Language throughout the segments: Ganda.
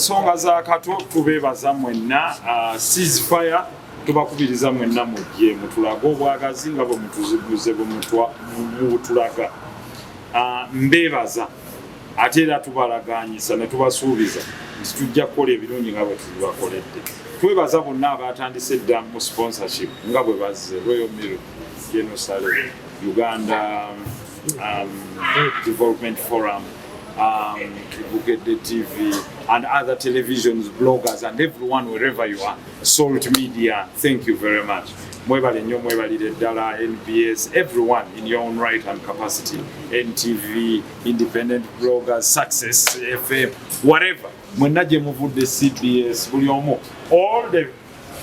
Songa za Kato tubebaza mwenna ceasefire tubakubiriza mwenna mujje mutulaga obwagazi nga bwe mutuziguze bwe mutulaga mbebaza ate era tubalaganyisa ne tubasuubiza nti tujja kukola ebirungi nga bwe tubakoledde. Twebaza bonna abatandise dda mu sponsorship nga bwe bazze Royal Mill, Genosale, Uganda Development Forum, Bugede TV, and other televisions, bloggers, and everyone wherever you are. Salt Media, thank you very much. Mwebale nyo mwebale Dala, NBS, everyone in your own right and capacity. NTV, independent bloggers, Success FM, whatever. Mwenaje muvude CBS, buliomo, all the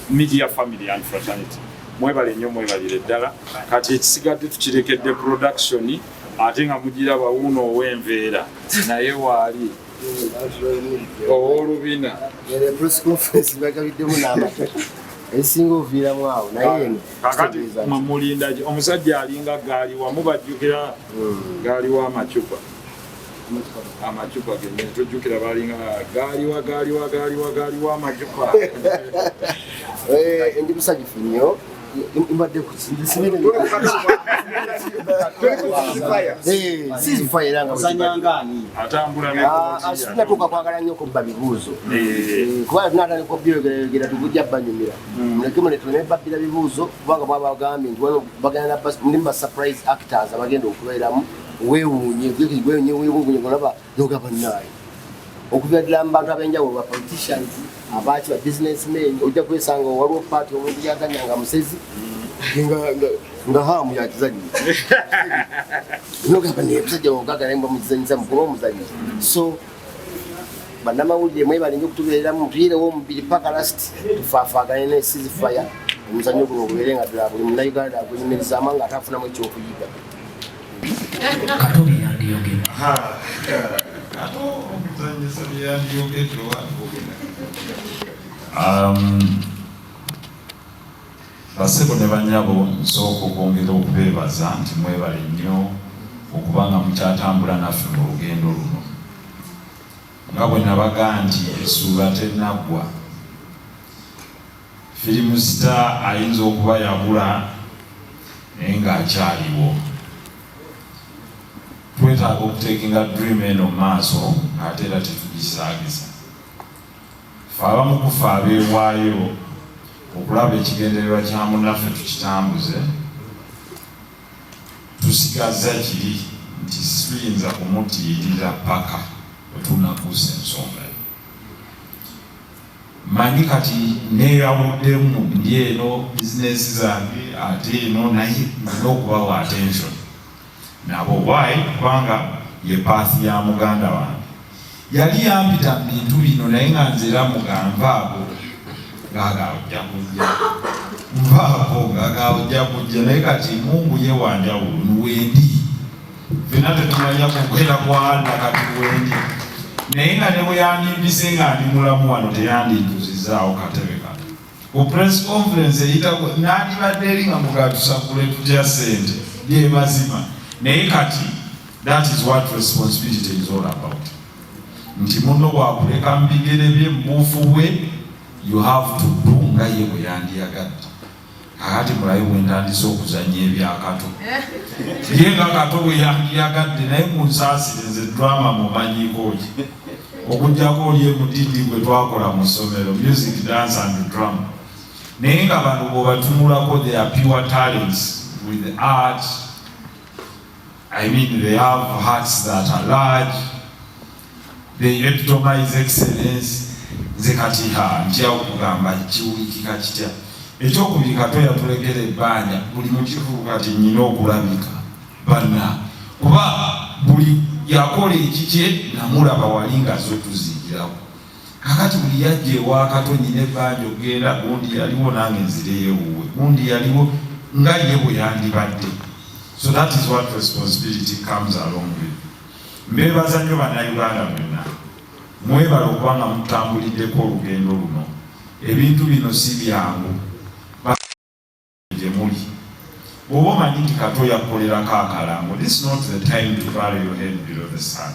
media family and fraternity. Mwebale nyo mwebale Dala. Kati ekisigadde tukirekedde production. Ate nga mugira bawuno ow'enveera naye waali ow'olubina press conference bagabiddemu n'amata esinga oviiramu awo naye kakati mulinda omusajja alinga gaali wamu bajjukira gaali w'amacupa genye tujjukira balinga gaali w'amacupa ndi musanyufu nnyo imbadde ku ceasefire era nga Sanyangani sinatuuka kwagala nnyo okubba bibuuzo kubanga tunatandika obyogera tugujja banyumira muleke muletu nebabbira bibuuzo kubanga bwaba bagambye nti bagenda mulimu ba surprise actors abagenda okubeeramu weewuunye olaba nogaba naye okuva ddala mu bantu ab'enjawulo ba politicians abaki ba businessmen ojja kwesanga waliwo paati omuntu yaganyanga musezi nga hamu yakizanyi nogamba naye musajja wogaga naye mbamuzanyisa mukuba omuzanyi so bannamawulire mwebale nnyo okutubeereramu tuyirewo omubiri paka last tufaafaagane ne ceasefire omuzannyo guno ogubeere nga ddala buli munnayuganda agunyumirizaamu nga atafunamu ekyokuyiga. Basebo ne banyabo nsooka okwongera okubeebaza nti mwebale nnyo okubanga mukyatambula naffe mu lugendo luno. Nga bwe nabaga nti essuula tennaggwa, firimu sita ayinza okuba yabula naye ng'akyaliwo. Twetaaga okuteekinga dream eno maaso ate era tetugisaagisa. Ffe abamu kufa abeewaayo okulaba ekigendererwa kya munnaffe tukitambuze, tusigaza kiri nti tuyinza kumutiirira paka wetunakuusa ensonga. Manyi kati neeyawuddemu ndi eno bizinesi zange ate eno naye nina okubawa attention nabo. Why? Kubanga ye paathi ya muganda wange yali yampita mu bintu bino naye nga nzira muganvaako ng'agaojja kujja nvaako ng'agaojja kujja naye kati Mungu ye wanjawulo niwendi fena tetumanya kukwera kwa Anna kati wendi naye nga ne bwe yandimpise nga ndi mulamu wano teyandintuzizzaawo katebe kati ku press conference eyitako nandibadde eri nga mugatusakule tutya ssente bye mazima naye kati that is what responsibility is all about. Nti muno bwakuleka mu bigere bye mubuufu bwe you have to do nga ye bwe yandiyagadde. Kakati mulabe bwe ntandise okuzanya ebyakato ye nga Kato bwe yandiyagadde naye munsaasire nze drama mumanyiiko ki okujjako oli emutindi gwe twakola mu ssomero music, dance and drama naye nga bano bw'obatunulako they are pure talents with the art. I mean, they have hearts that are large. They epitomize excellence. Zekati ntya okugamba kiwulikika kitya. Ekyokubiri Kato yatulekera ebbanja buli mukivubu kati nnyina okulabika banna kuba buli yakola ekikye namulaba wali nga zo tuzingirako. Kakati buli yajja ewa Kato nnyina ebbanja ogenda gundi yaliwo nange nzireewuwe gundi yaliwo nga ye bwe yandibadde. So that is what responsibility comes along with. Mbebaza nnyo bannayuganda mwenna mwebala okubanga mutambuliddeko olugendo luno. Ebintu bino si byangu gye muli. Bw'oba omanyi nti Kato yakukolerako akalango, this is not the time to bury your head below the sun.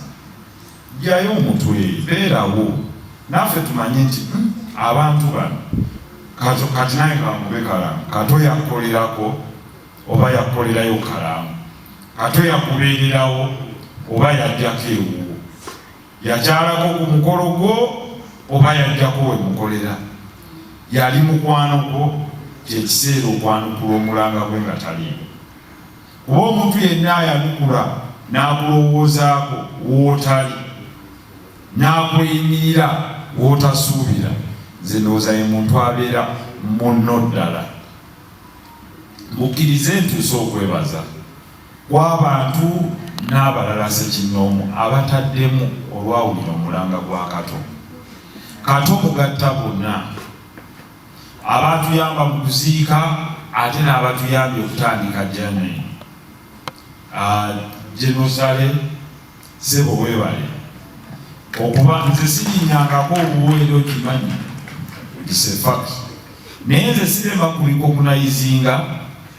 Jjayo omutwe, beerawo naffe tumanye nti abantu bano kati naye kamube Kalamu, Kato yakolerako oba yakolerayo Kalamu, Kato yakubeererawo oba yajjako ewuwo, yakyalako ku mukolo gwo oba yajjako we mukolera, yali mukwano gwo, kyekiseera okwanukula omulanga gwe nga taliiwo. Kuba omuntu yenna ayanukula n'akulowoozaako wootali n'akweyimirira wootasuubira, nze ndowooza ye muntu abeera munno ddala. Mukkirize ntuuse okwebaza kw'abantu n'abalala ssekinnoomu abataddemu olwawulira omulanga gwa Kato. Kato mugatta bonna, abatuyamba mu kuziika ate n'abatuyambye okutandika January. Jenosale sebo webale okuba nze sirinyangako obuweere okimanyi, it's a fact. Naye nze sirema kulicognizinga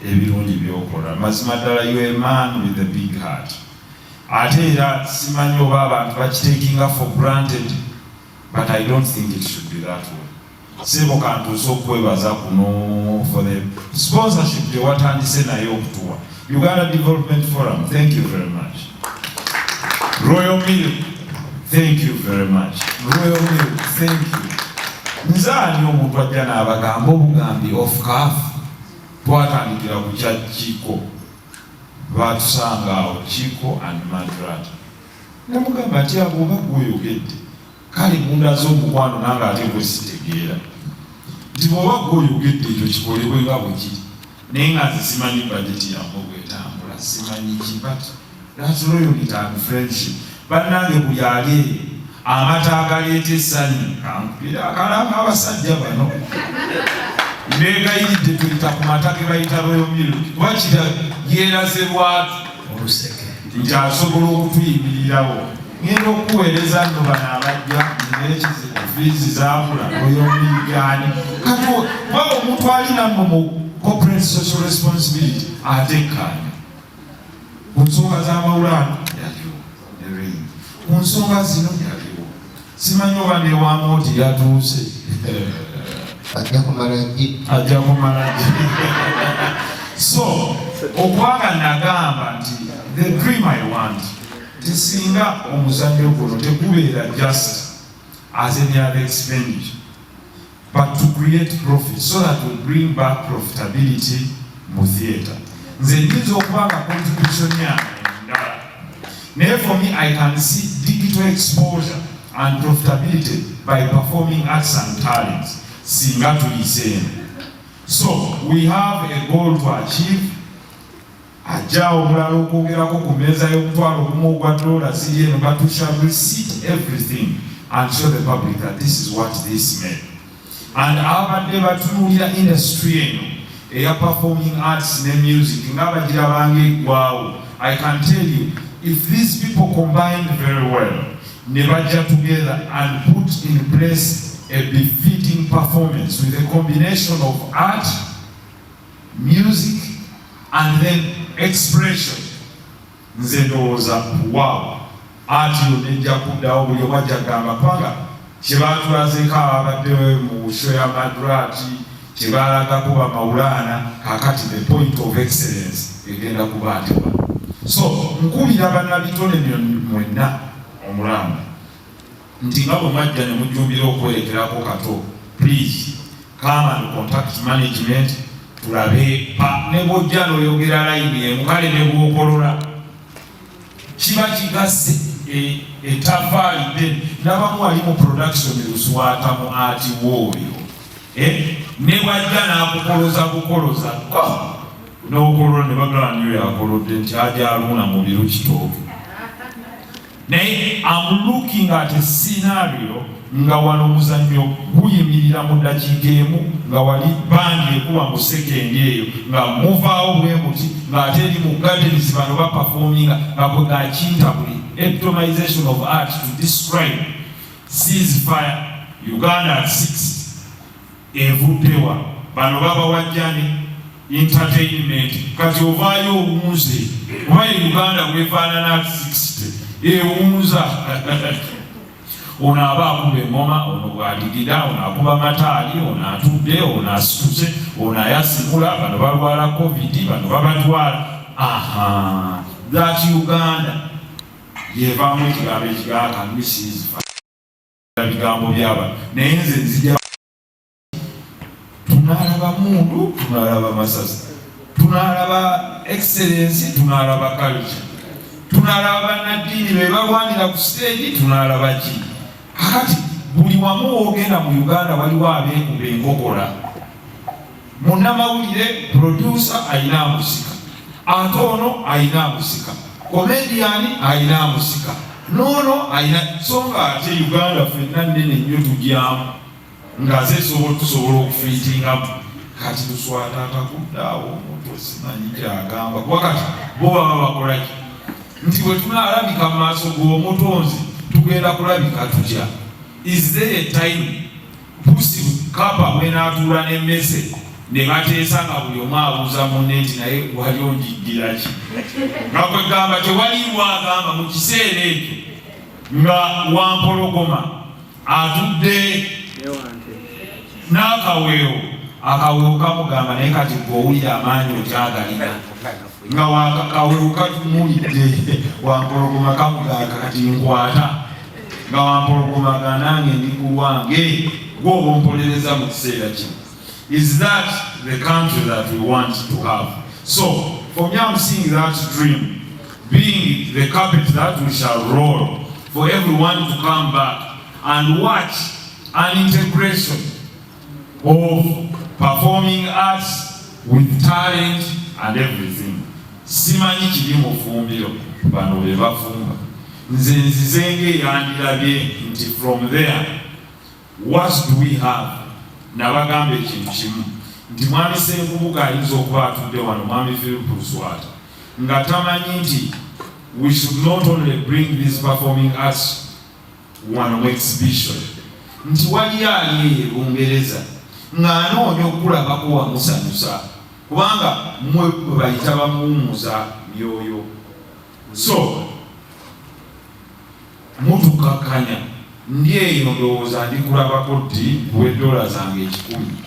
ebirungi byokola. Mazima ddala you are a man with a big heart. Ate era simanyi oba abantu bakitakinga for granted, but I don't think it should be that way. Sebo kantuuse okwebaza kuno for the sponsorship gye watandise naye okutuwa. Uganda Development Forum, thank you very much. Royal Milk, thank you very much. Royal Milk, thank you. Nzaani omuntu ajja n'abagamba obugambi of CAF twatandikira ku kya Chiko, batusanga awo Chiko and Madrat. Namugamba ati abo oba gw'oyogedde kale munda z'omukwano nange ate gwe sitegeera nti bw'oba gw'oyogedde ekyo kikolebwe nga bwe kiri, naye nga nze simanyi bajeti yamwe bw'etambula, simanyi ki, but that's loyalty and friendship. Bannange buli ali amata agaleeta essanyu kankubira akalanga abasajja bano beegayiridde tuyita ku mata ge bayita Royal Milk, wakira yeeraze bwatu oluseke nti asobola okutuyimirirawo. Ngenda okuweereza nno bano abajja nekizibu fiizi zaabula Royal Milk ani Kato waba omuntu alina nno mu corporate social responsibility atekkaanya ku nsonga z'amawulano yaliwo nereyi, ku nsonga zino yaliwo, simanyi oba newamooti yatuuse ajja kumala gye. So okwanga nagamba nti the dream I want tesinga omuzannyo guno tekubeera just as any other expenditure, but to create profit so that we bring back profitability mu theatre. Nze njinza okubanga contribution yange ndala, naye for me I can see digital exposure and profitability by performing arts and talents singa tuliseemu. So we have a goal to achieve. Ajja omulala okwogerako ku mmeeza y'omutwalo ogumu ogwa dola ziri eno, but we shall receipt everything and show the public that this is what this meant. And abadde batunuulira industry eno eya performing arts ne music ng'abagira bange eggwaawo, I can tell you if these people combined very well ne bajja together and put in place a befitting performance with a combination of art, music and then expression, nze ndowooza wow, art yo nejja kuddawo buli omu ajja gamba kubanga kyebatulazeeko ababadde mu show ya Madrati kyebalagako bamawulana, kakati the point of excellence egenda kubaatibwa. So nkubira bannabitone mwenna omulamba nti nga bwe mwajja ne mujjumbira okwerekerako Kato, please come and contact management tulabe ne bw'ojja n'oyogera layini emu kale ne bw'okolola kiba kigasse etavaali then nabamu ali mu production eluswata mu ati wooyo ne bw'ajja n'akukoloza bukoloza n'okolola ne bagala niyo yakolodde nti ajja aluuna mu biru kitooke. Naye I'm looking at a scenario nga wano omuzannyo guyimirira mu ddakiika emu nga wali bandi ekuba mu sekendi eyo nga muvaawo bwe muti ng'ate eri mu gardens bano baperforminga nga bwe gakintabuli epitomisation of art to describe ceasefire Uganda at 60 evuddewa bano babawajjani entertainment kati ovaayo owunze oba Uganda bwefaanana at 60 ewunza ono aba akuba engoma, ono bw'adigida, ono akuba mataali, ono atudde, ono asituse, ono ayasimula, bano balwala covid, bano babatwala. Aha, that Uganda yevaamu ekigambo ekigamba misizi bigambo byaba naye nze nzija tunalaba mundu, tunalaba masasi, tunalaba excellence, tunalaba culture, tunalaba bannaddiini be balwanira ku stage, tunalaba ki. Kakati buli wamu ogenda mu Uganda waliwo abeekuba enkokola. Munnamawulire producer ayina amusika, ate ono ayina amusika, comedian ayina amusika, nono ayina. So nga ate Uganda ffenna nnene nnyo tugyamu ng'aze tusobola okufiitingamu. Kati tuswata atakuddaawo omuntu osimanyi kyagamba kuba kati bo baba bakolaki nti bwe tunaalabika mu maaso g'omutonzi tugenda kulabika tutya. Is there a time pusi kapa bwenaatuula n'emmese ne bateesa nga buli omu abuuza munne nti naye wali onjiggira ki? Nga kwegamba tewaliwo agamba mu kiseera ekyo nga wampologoma atudde n'akaweewo, akaweewo kamugamba naye kati gw'owulira amaanyi okyagalina nga akaweewo katumulidde wampologoma kamugamba kati nkwata nga wampologoma ga nange ndi ku lwange gw'oba ompolereza mu kiseera kino. Is that the country that we want to have? So, for me, I'm seeing that dream being the carpet that we shall roll for everyone to come back and watch an integration of performing arts with talent and everything. Simanyi kiri mu fumbiro, bano be bafumba. Nze nzizenge yandirabye nti from there, what do we have? Nabagambe ekintu kimu nti mwami Ssenkubuga ayinza okuba atudde wano, mwami Philip Luswata, nga tamanyi nti we should not only bring these performing arts wano mu exhibition, nti wali ali e Bungereza ng'anoonya okulabako wamusanyusa kubanga mmwe bayita bamuwummuza myoyo. So mutukakanya ndi eyo ndowooza ndikulabako ddi $10 zange 10